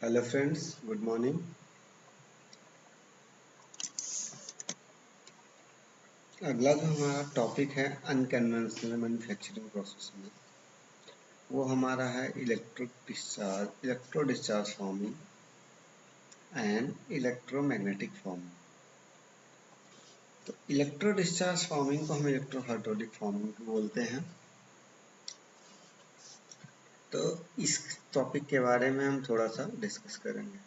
Hello friends, good morning. अगला जो हमारा टॉपिक है अनकन्वेंशनल मैन्युफैक्चरिंग प्रोसेस में, वो हमारा है electro discharge forming and electromagnetic forming. तो इलेक्ट्रो डिस्चार्ज फॉर्मिंग को हम इलेक्ट्रोहाइड्रोलिक फॉर्मिंग भी बोलते हैं। तो इस टॉपिक के बारे में हम थोड़ा सा डिस्कस करेंगे।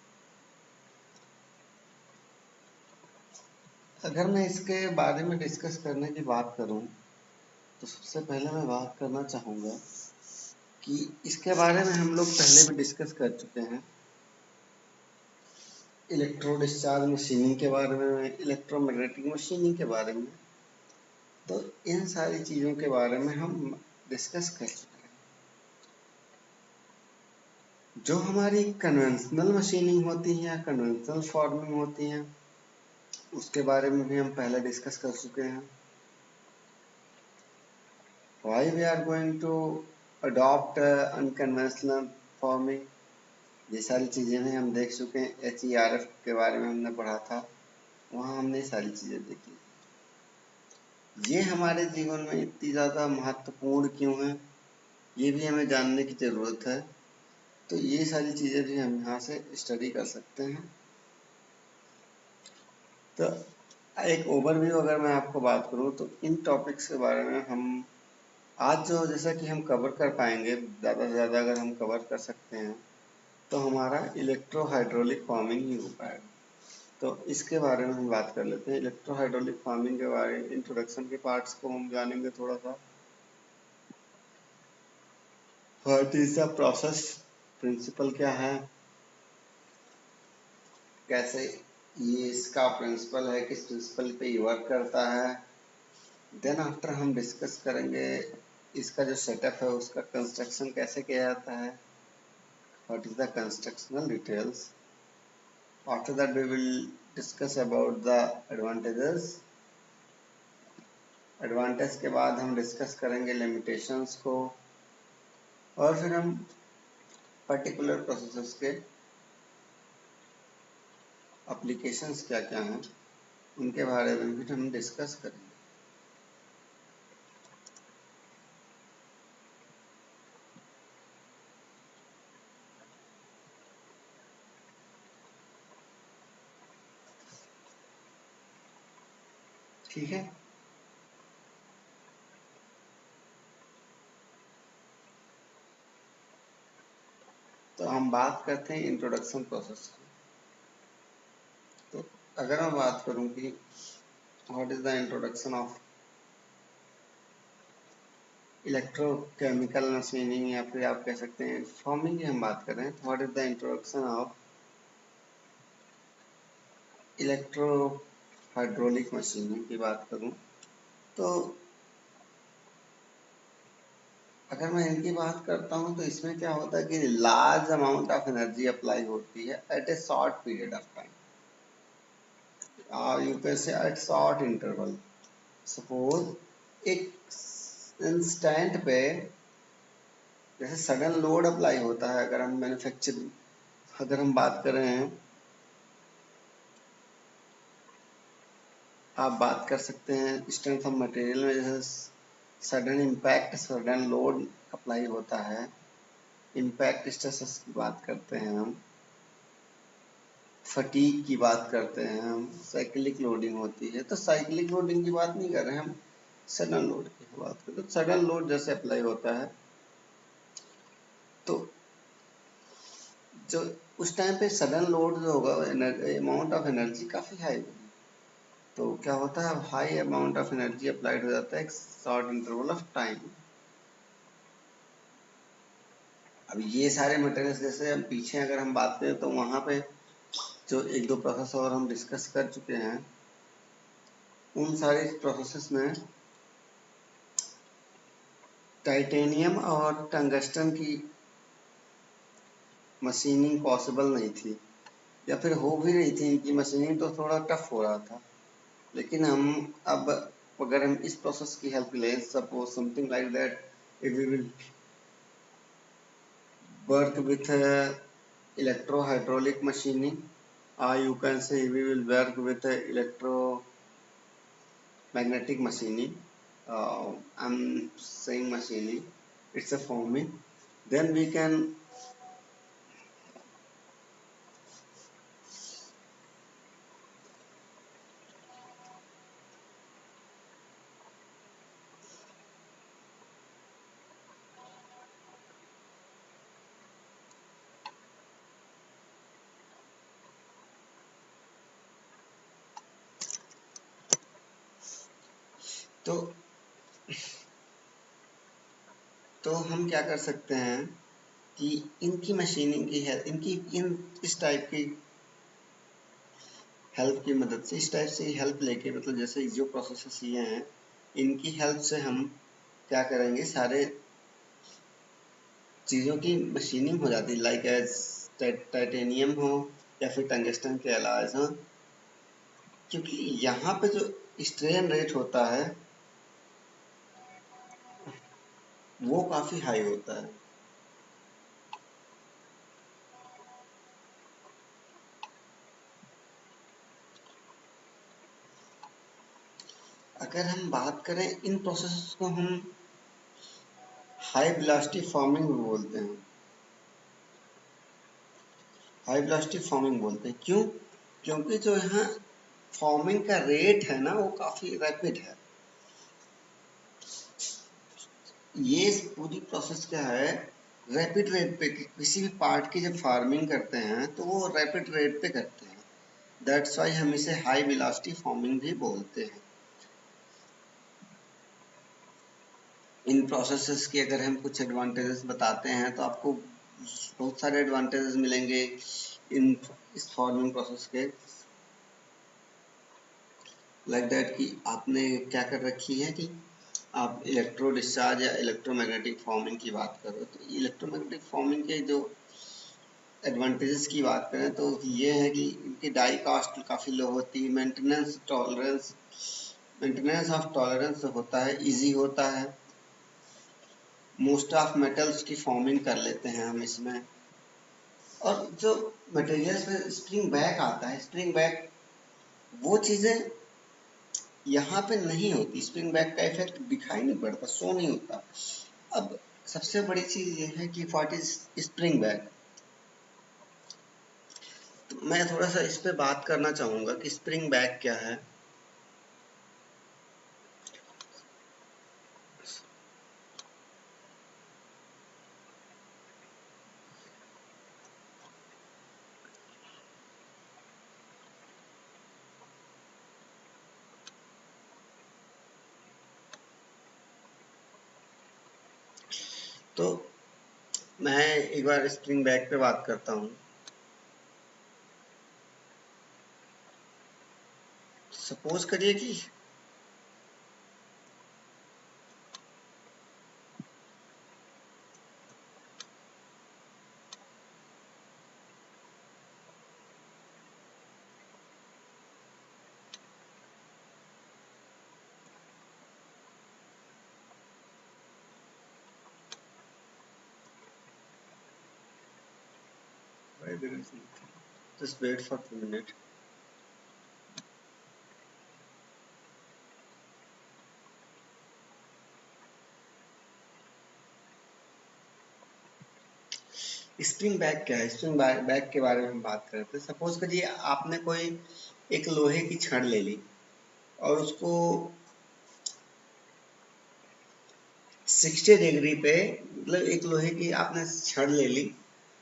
अगर मैं इसके बारे में डिस्कस करने की बात करूं, तो सबसे पहले मैं बात करना चाहूँगा कि इसके बारे में हम लोग पहले भी डिस्कस कर चुके हैं। इलेक्ट्रो डिस्चार्ज मशीनिंग के बारे में, इलेक्ट्रोमैग्नेटिक मशीनिंग के बारे में, तो इन सारी चीज़ों के बारे में हम डिस्कस कर चुके हैं। जो हमारी कन्वेंशनल मशीनिंग होती है, कन्वेंशनल फॉर्मिंग होती है, उसके बारे में भी हम पहले डिस्कस कर चुके हैं। Why we are going to adopt unconventional forming, ये सारी चीज़ें भी हम देख चुके हैं। HERF के बारे में हमने पढ़ा था, वहाँ हमने ये सारी चीज़ें देखी। ये हमारे जीवन में इतनी ज़्यादा महत्वपूर्ण क्यों है, ये भी हमें जानने की ज़रूरत है। तो ये सारी चीज़ें भी हम यहाँ से स्टडी कर सकते हैं। तो एक ओवरव्यू अगर मैं आपको बात करूँ, तो इन टॉपिक्स के बारे में हम आज जो जैसा कि हम कवर कर पाएंगे, ज़्यादा से ज़्यादा अगर हम कवर कर सकते हैं, तो हमारा इलेक्ट्रो हाइड्रोलिक फार्मिंग ही हो पाएगा। तो इसके बारे में हम बात कर लेते हैं। इलेक्ट्रो हाइड्रोलिक फार्मिंग के बारे में इंट्रोडक्शन के पार्ट्स को हम जानेंगे थोड़ा सा। What is the process, principle क्या है, कैसे ये इसका प्रिंसिपल है, किस प्रिंसिपल पे ये वर्क करता है। देन आफ्टर हम डिस्कस करेंगे इसका जो सेटअप है, उसका कंस्ट्रक्शन कैसे किया जाता है, what is the constructional details. After that we will discuss about the advantages. Advantage के बाद हम डिस्कस करेंगे लिमिटेशंस को, और फिर हम पर्टिकुलर प्रोसेसेस के एप्लीकेशंस क्या क्या हैं, उनके बारे में भी हम डिस्कस करेंगे। ठीक है। तो हम बात करते हैं इंट्रोडक्शन प्रोसेस की। तो अगर मैं बात करूं कि what is the introduction of electrochemical machining, या फिर आप कह सकते हैं फॉर्मिंग की हम बात कर रहे हैं, तो what is the introduction of electro hydraulic machining की बात करूं, तो अगर मैं इनकी बात करता हूं, तो इसमें क्या होता है कि large amount of energy apply होती है at a short period of time, और you can say at short interval. Suppose एक इंस्टेंट पे जैसे सडन लोड अप्लाई होता है, अगर हम मैन्युफैक्चरिंग अगर हम बात कर रहे हैं, आप बात कर सकते हैं स्ट्रेंथ ऑफ मटेरियल में, जैसे sudden impact, sudden load apply होता है, इम्पैक्ट स्ट्रेसेस की बात करते हैं हम, फटीग की बात करते हैं हम, साइक्लिक लोडिंग होती है। तो साइक्लिक लोडिंग की बात नहीं कर रहे हैं हम, सडन लोड की बात करते हैं। तो सडन लोड जैसे अप्लाई होता है, तो जो उस टाइम पे सडन लोड जो होगा, अमाउंट ऑफ एनर्जी काफी हाई होगी। तो क्या होता है, high amount of energy applied हो जाता है एक शॉर्ट इंटरवल ऑफ टाइम। अब ये सारे मटेरियल्स, जैसे हम पीछे अगर हम बात करें, तो वहां पे जो एक दो प्रोसेस और हम डिस्कस कर चुके हैं, उन सारे प्रोसेसेस में टाइटेनियम और टंगस्टन की मशीनिंग पॉसिबल नहीं थी, या फिर हो भी रही थी इनकी मशीनिंग, तो थोड़ा टफ हो रहा था। लेकिन हम अब अगर हम इस प्रोसेस की हेल्प लें, suppose something like that, if we will work with electro-hydraulic machining, or you can say we will work with electromagnetic machining. I'm saying machining, it's a forming. Then we can तो हम क्या कर सकते हैं कि इनकी machining की है, इनकी इस टाइप की हेल्प की मदद से, इस टाइप से हेल्प लेके, मतलब जैसे जो प्रोसेसेस ये हैं, इनकी हेल्प से हम क्या करेंगे, सारे चीज़ों की मशीनिंग हो जाती है, लाइक एज टाइटेनियम हो या फिर टंगस्टन के एलॉयज हो, क्योंकि यहाँ पे जो स्ट्रेन रेट होता है वो काफ़ी हाई होता है। अगर हम बात करें, इन प्रोसेस को हम हाई वेलोसिटी फॉर्मिंग भी बोलते हैं, हाई वेलोसिटी फॉर्मिंग बोलते हैं। क्यों? क्योंकि जो यहाँ फॉर्मिंग का रेट है ना, वो काफ़ी रैपिड है। ये पूरी प्रोसेस क्या है, रैपिड रेट पे, किसी भी पार्ट की जब फार्मिंग करते हैं तो वो रैपिड रेट पे करते हैं, दैट्स वाई हम इसे हाई वेलोसिटी फॉर्मिंग भी बोलते हैं। इन प्रोसेसेस की अगर हम कुछ एडवांटेजेस बताते हैं तो आपको बहुत सारे एडवांटेजेस मिलेंगे इस फॉर्मिंग प्रोसेस के, लाइक दैट कि आपने क्या कर रखी है कि आप इलेक्ट्रो डिस्चार्ज या इलेक्ट्रोमैग्नेटिक फॉर्मिंग की बात करो, तो इलेक्ट्रोमैग्नेटिक फॉर्मिंग के जो एडवांटेजेस की बात करें तो ये है कि इनकी डाई कास्ट काफ़ी लो होती है, मेंटेनेंस ऑफ टॉलरेंस होता है, इजी होता है, मोस्ट ऑफ मेटल्स की फॉर्मिंग कर लेते हैं हम इसमें। और जो मटेरियल्स में स्प्रिंग बैक आता है, स्प्रिंग बैक वो चीज़ें यहाँ पे नहीं होती, स्प्रिंग बैक का इफेक्ट दिखाई नहीं पड़ता, शो नहीं होता। अब सबसे बड़ी चीज़ ये है कि व्हाट इज स्प्रिंग बैक। तो मैं थोड़ा सा इस पे बात करना चाहूँगा कि स्प्रिंग बैक क्या है। तो मैं एक बार स्प्रिंग बैक पे बात करता हूँ। सपोज करिए कि just wait for 2 minutes. Spring back क्या है, स्प्रिंग बैक के बारे में बात करते हैं। सपोज करिए आपने कोई एक लोहे की छड़ ले ली और उसको 60 डिग्री पे, मतलब एक लोहे की आपने छड़ ले ली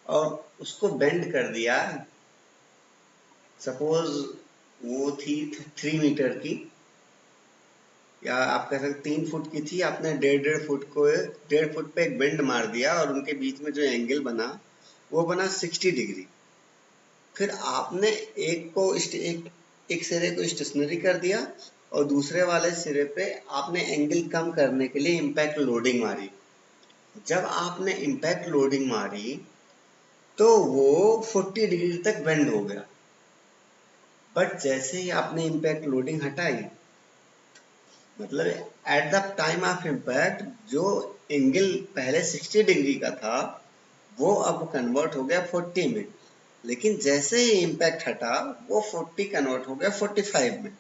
और उसको बेंड कर दिया। सपोज वो थी 3 मीटर की, या आप कह सकते 3 फुट की थी, आपने 1.5 फुट पे एक बेंड मार दिया और उनके बीच में जो एंगल बना वो बना 60 डिग्री। फिर आपने एक सिरे को स्टेशनरी कर दिया और दूसरे वाले सिरे पे आपने एंगल कम करने के लिए इम्पैक्ट लोडिंग मारी। जब आपने इम्पैक्ट लोडिंग मारी तो वो 40 डिग्री तक बेंड हो गया, बट जैसे ही आपने इम्पैक्ट लोडिंग हटाई, मतलब at the time of impact जो एंगल पहले 60 डिग्री का था वो अब कन्वर्ट हो गया 40 में। लेकिन जैसे ही इम्पैक्ट हटा वो 40 कन्वर्ट हो गया 45 में।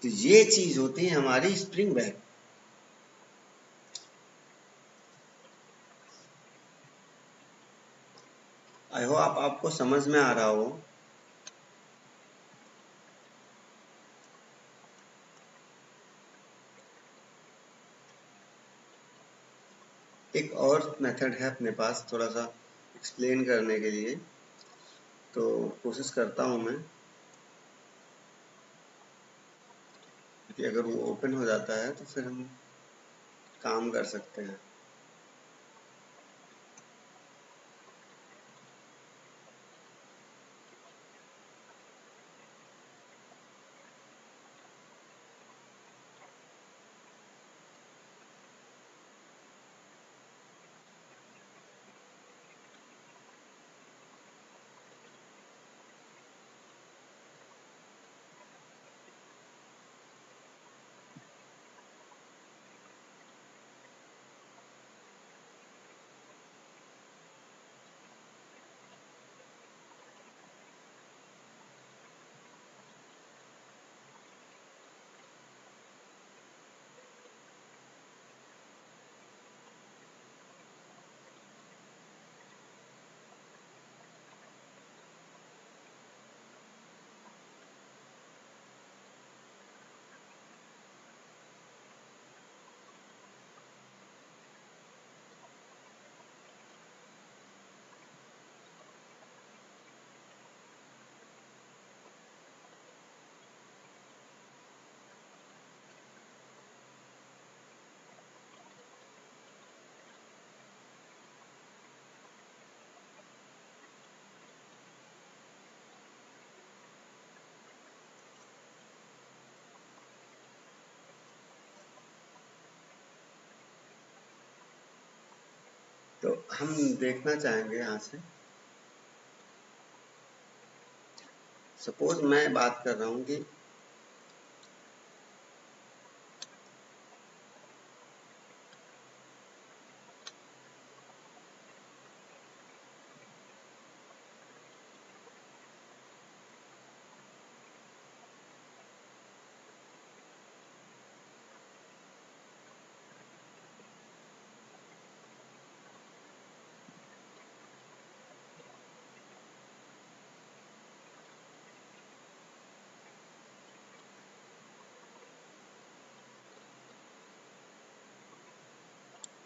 तो ये चीज होती है हमारी स्प्रिंग बैक। आई होप आपको समझ में आ रहा हो। एक और मेथड है अपने पास थोड़ा सा एक्सप्लेन करने के लिए, तो कोशिश करता हूँ मैं कि अगर वो ओपन हो जाता है तो फिर हम काम कर सकते हैं। तो हम देखना चाहेंगे यहाँ से, सपोज मैं बात कर रहा हूँ कि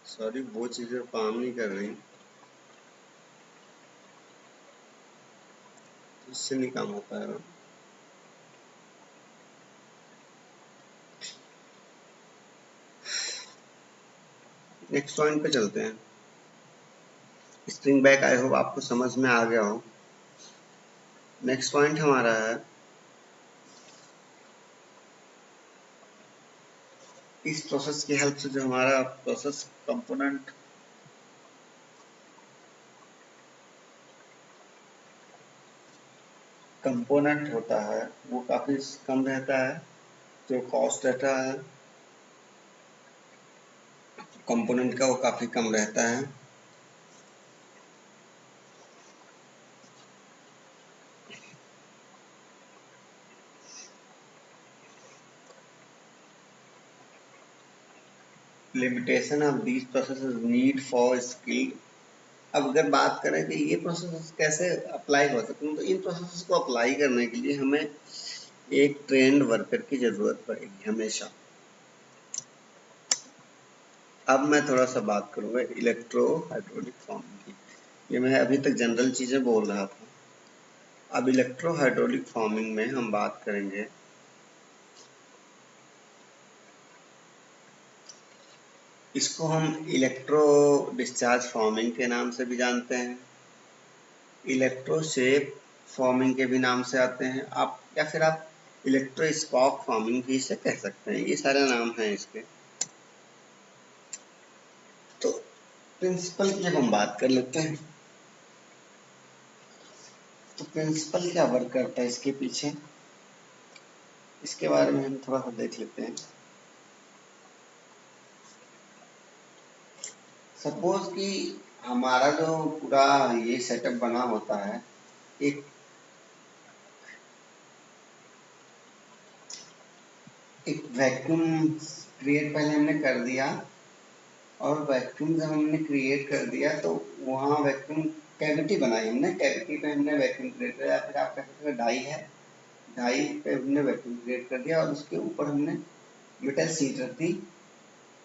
सॉरी वो चीजें काम नहीं कर रही, तो इससे नहीं काम हो पाएगा। नेक्स्ट पॉइंट पे चलते हैं। स्प्रिंग बैक आई होप आपको समझ में आ गया हो। नेक्स्ट पॉइंट हमारा है, इस प्रोसेस की हेल्प से जो हमारा प्रोसेस कंपोनेंट होता है वो काफी कम रहता है। जो कॉस्ट रहता है कंपोनेंट का वो काफी कम रहता है। Limitation of these processes need for skill. अब अगर बात करें कि ये प्रोसेस कैसे अप्लाई हो सकते हैं, तो इन प्रोसेस को अप्लाई करने के लिए हमें एक ट्रेंड वर्कर की जरूरत पड़ेगी हमेशा। अब मैं थोड़ा सा बात करूंगा इलेक्ट्रो हाइड्रोलिक फॉर्मिंग की। ये मैं अभी तक जनरल चीजें बोल रहा था। अब इलेक्ट्रो हाइड्रोलिक फॉर्मिंग में हम बात करेंगे, इसको हम इलेक्ट्रो डिस्चार्ज फॉर्मिंग के नाम से भी जानते हैं, इलेक्ट्रो शेप फॉर्मिंग के भी नाम से आते हैं आप, या फिर आप इलेक्ट्रो स्पॉक फॉर्मिंग भी इसे कह सकते हैं। ये सारे नाम हैं इसके। तो प्रिंसिपल की जब हम बात कर लेते हैं, तो प्रिंसिपल क्या वर्क करता है इसके पीछे, इसके बारे में हम थोड़ा सा देख लेते हैं। सपोज कि हमारा जो पूरा ये सेटअप बना होता है, एक एक वैक्यूम क्रिएट पहले हमने कर दिया, और वैक्यूम जब हमने क्रिएट कर दिया तो वहाँ वैक्यूम कैविटी बनाई हमने, कैविटी पे हमने वैक्यूम क्रिएट किया, फिर आप कह सकते हो डाई है, डाई पे हमने वैक्यूम क्रिएट कर दिया और उसके ऊपर हमने मेटल शीट रख दी,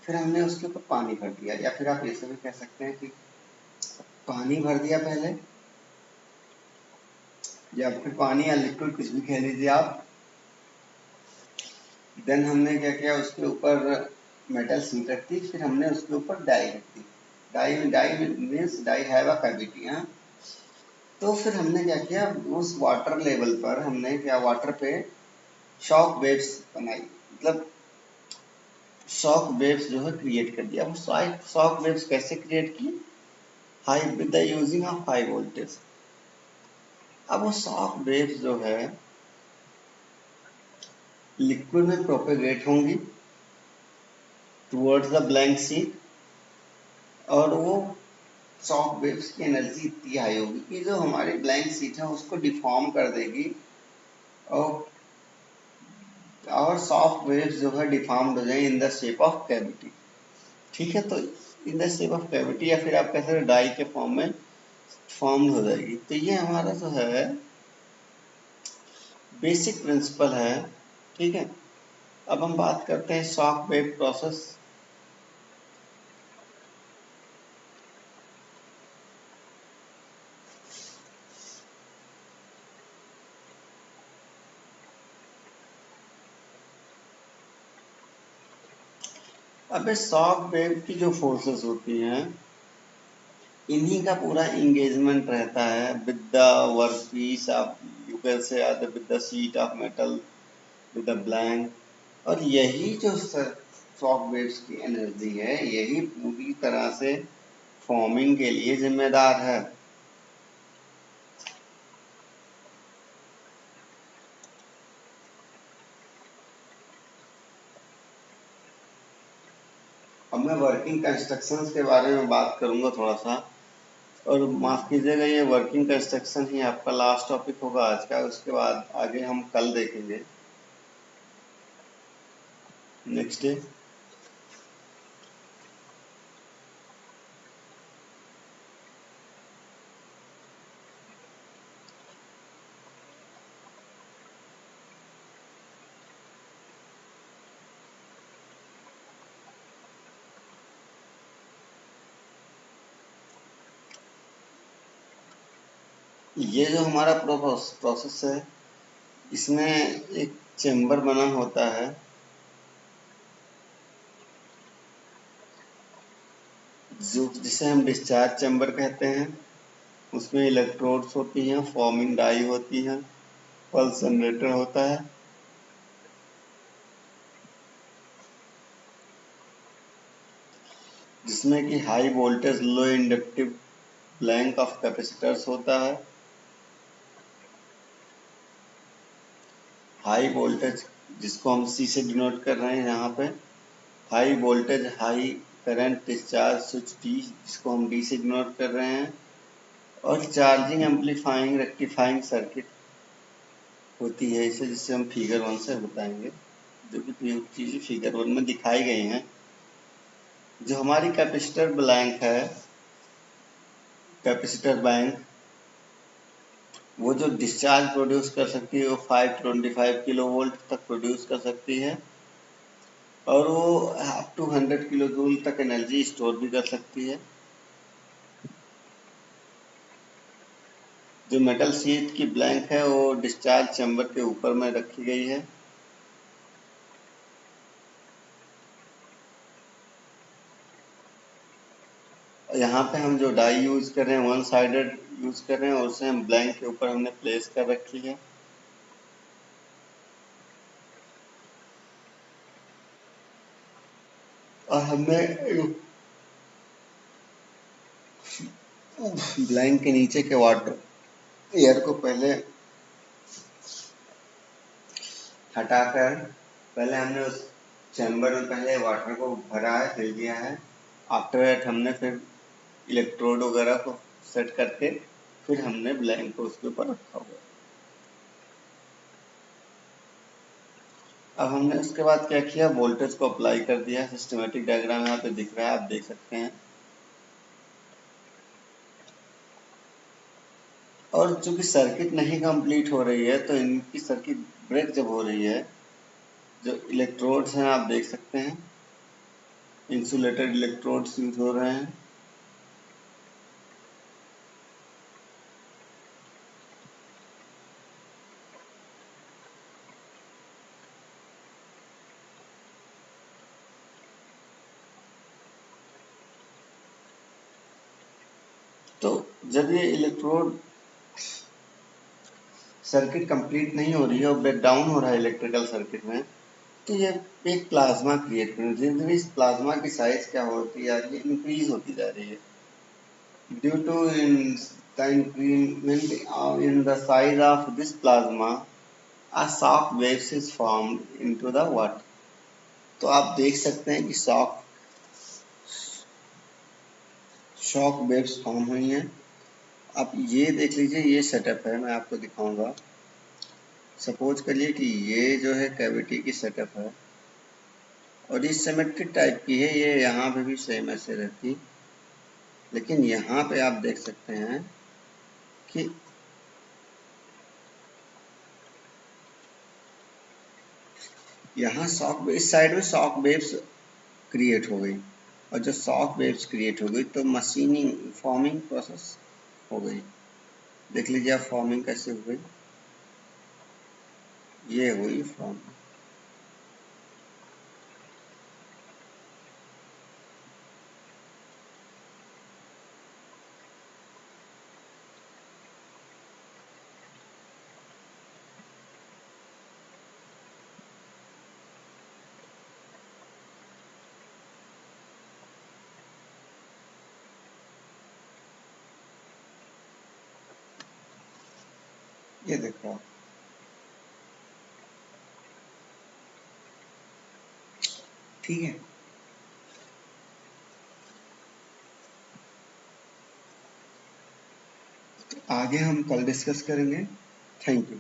फिर हमने उसके ऊपर पानी भर दिया, या फिर आप ऐसे भी कह सकते हैं कि पानी भर दिया पहले, या फिर पानी या लिक्विड कुछ भी कह लीजिए आप। देन हमने क्या किया, उसके ऊपर मेटल शीट रख दी, फिर हमने उसके ऊपर डाई रख दी। Die means die have a cavity. हाँ, तो फिर हमने क्या किया, उस वाटर लेवल पर हमने क्या, वाटर पे शॉक वेव्स बनाई, मतलब शॉक वेव्स जो है क्रिएट कर दिया। वो शॉक वेव्स कैसे क्रिएट की, high with the using of high voltage. अब वो शॉक वेव्स जो है लिक्विड में प्रोपेगेट होंगी टुवर्ड्स द ब्लैंक शीट, और वो शॉक वेव्स की एनर्जी इतनी हाई होगी कि जो हमारी ब्लैंक शीट है उसको डिफॉर्म कर देगी, और सॉफ्ट वेव्स जो है डिफॉर्म्ड हो जाए in the shape of cavity. ठीक है, तो in the shape of cavity, या फिर आप कह सकते हैं डाई के फॉर्म में फॉर्म हो जाएगी। तो ये हमारा जो है बेसिक प्रिंसिपल है। ठीक है, अब हम बात करते हैं शॉक वेव प्रोसेस। अब इस शॉक वेव की जो फोर्सेस होती हैं, इन्हीं का पूरा एंगेजमेंट रहता है with the work piece of, you can say with the sheet of metal, with the blank. और यही जो शॉक वेव्स की एनर्जी है, यही पूरी तरह से फॉर्मिंग के लिए जिम्मेदार है। अब मैं वर्किंग कंस्ट्रक्शंस के बारे में बात करूंगा थोड़ा सा, और माफ कीजिएगा ये वर्किंग कंस्ट्रक्शन ही आपका लास्ट टॉपिक होगा आज का, उसके बाद आगे हम कल देखेंगे नेक्स्ट डे। ये जो हमारा प्रोसेस है, इसमें एक चेम्बर बना होता है, जो जिसे हम डिस्चार्ज चैम्बर कहते हैं। उसमें इलेक्ट्रोड्स होती हैं, फॉर्मिंग डाई होती है, पल्स जनरेटर होता है, जिसमें कि high voltage low inductive blank of capacitors होता है। हाई वोल्टेज, जिसको हम सी से डिनोट कर रहे हैं यहाँ पे, high voltage high current discharge switch D, जिसको हम डी से डिनोट कर रहे हैं, और चार्जिंग एम्पलीफाइंग रेक्टिफाइंग सर्किट होती है इसे, जिससे हम फिगर 1 से बताएंगे, जो कि चीजें फिगर 1 में दिखाई गई हैं। जो हमारी कैपेसिटर ब्लैंक है, कैपेसिटर बैंक, वो जो डिस्चार्ज प्रोड्यूस कर सकती है वो 525 किलो वोल्ट तक प्रोड्यूस कर सकती है, और वो अप टू 100 किलो जूल तक एनर्जी स्टोर भी कर सकती है। जो मेटल शीट की ब्लैंक है वो डिस्चार्ज चैम्बर के ऊपर में रखी गई है, यहाँ पे हम जो डाई यूज कर रहे हैं वन साइडेड यूज कर रहे हैं, और उसे हम ब्लैंक के ऊपर हमने प्लेस कर रखी है। और हमने ब्लैंक के नीचे के वाटर एयर को पहले हटाकर, पहले हमने उस चैम्बर में पहले वाटर को भरा है, फिल किया है। आफ्टर दैट हमने फिर इलेक्ट्रोड वगैरह को सेट करके फिर हमने ब्लैंक को उसके ऊपर रखा हुआ है। अब हमने उसके बाद क्या किया, वोल्टेज को अप्लाई कर दिया। सिस्टमेटिक डायग्राम यहाँ पे दिख रहा है, आप देख सकते हैं। और चूंकि सर्किट नहीं कंप्लीट हो रही है तो इनकी सर्किट ब्रेक जब हो रही है, जो इलेक्ट्रोड्स हैं आप देख सकते हैं, इंसुलेटेड इलेक्ट्रोड्स यूज हो रहे हैं। तो जब ये इलेक्ट्रोड सर्किट कंप्लीट नहीं हो रही है और ब्रेक डाउन हो रहा है इलेक्ट्रिकल सर्किट में, तो ये एक प्लाज्मा क्रिएट कर रही है। इस प्लाज्मा की साइज क्या होती है, ये इंक्रीज होती जा रही है due to the increment in the size of this plasma, a shock waves is formed into the what। तो आप देख सकते हैं कि शॉक वेव्स फॉर्म हुई हैं। आप ये देख लीजिए, ये सेटअप है, मैं आपको दिखाऊंगा। सपोज करिए कि ये जो है कैविटी की सेटअप है और ये सिमेट्रिक टाइप की है, ये यहाँ पे भी सेम ऐसे रहती, लेकिन यहाँ पे आप देख सकते हैं कि यहाँ शॉक, इस साइड में शॉक वेव्स क्रिएट हो गई, और जो शॉक वेव्स क्रिएट हो गई तो मशीनिंग फॉर्मिंग प्रोसेस हो गई। देख लीजिए आप फॉर्मिंग कैसे हो गई, ये हुई फॉर्मिंग। ये देखो आप, ठीक है। तो आगे हम कल डिस्कस करेंगे। Thank you.